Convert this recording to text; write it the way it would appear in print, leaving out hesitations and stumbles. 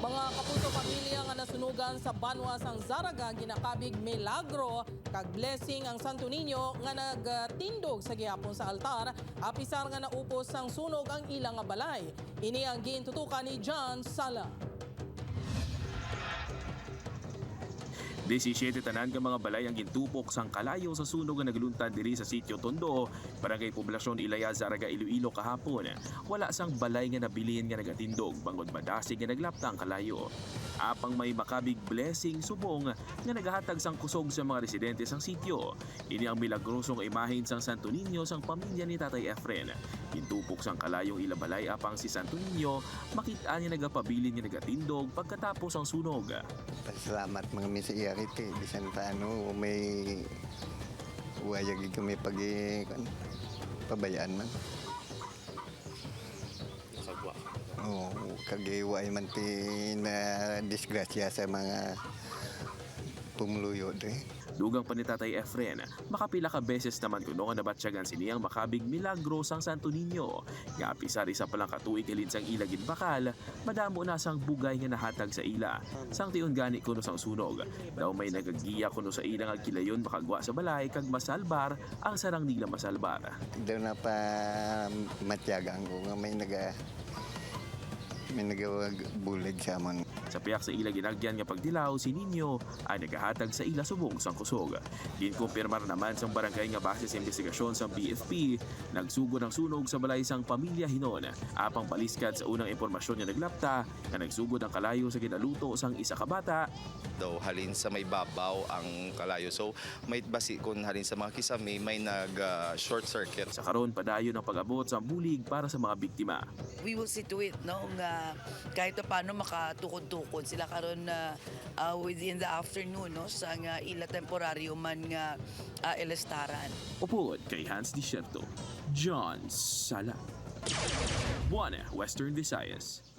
Mga kapuso pamilya nga nasunugan sa Banwa sang Zaraga ginakabig milagro kag blessing ang Santo Niño nga nagtindog sa gihapon sa altar apisar nga naupos sang sunog ang ilang nga balay. Ini ang gintutukan ni John Sala. 17 tanan ka mga balay ang gintupok sang kalayo sa sunog nga nagluntad diri sa sitio Tondo, barangay Poblasyon Ilaya, Zaraga, Iloilo kahapon. Wala sang balay nga nabilin nga nagatindog bangod madasig nga naglapta ang kalayo. Apang may makabig blessing subong nga nagahatag sang kusog sa mga residente sang sitio. Ini ang milagrosong imahin sang Santo Niño sang pamilya ni Tatay Efren. Gintupok sang kalayong ilabalay apang si Santo Niño makita niya nagapabilin nga nagatindog pagkatapos ang sunog. Pasalamat mga misiyarite, bisan pa may wayag kami pabayaan man. Sagwa. Oo, kagiway man ti na disgrasya sa mga pumuluyo doon. Dugang pa ni Tatay Efren, makapila ka beses naman kuno nga nabatsyagan siniyang makabig milagro sang Santo Niño. Nga apisar isa palang katuig ilin sang ilagin bakal, madamo na sang bugay nga nahatag sa ila. Sang tion gani kuno sang sunog. Daw may nagagiya kuno sa ilang agkilayon makagwa sa balay kag masalbar ang sarang nila masalbar. Doon na pa matyagang ko nga may nagawag-bulig sa amon. Sa piyak sa ila ginagyan nga pagdilaw, si Niño ay nagahatag sa ila subong sang kusog. Ginkumpirmar naman sang barangay nga base sa investigasyon sa BFP, nagsugod ang sunog sa balay sang pamilya Hinon. Apang paliskad sa unang impormasyon nga naglapta, na nagsugod ang kalayo sa ginaluto sang isa ka bata. Daw halin sa may babaw ang kalayo. So may basi kung halin sa mga kisame may short circuit. Sa karon padayon ang pag-abot sa bulig para sa mga biktima. We will see to it, no, nga kahit paano makatukod-tukod sila karon na within the afternoon, no, sa nga ila temporaryo man nga elestaran. Upod kay Hans Disierto, John Sala. Buana, Western Visayas.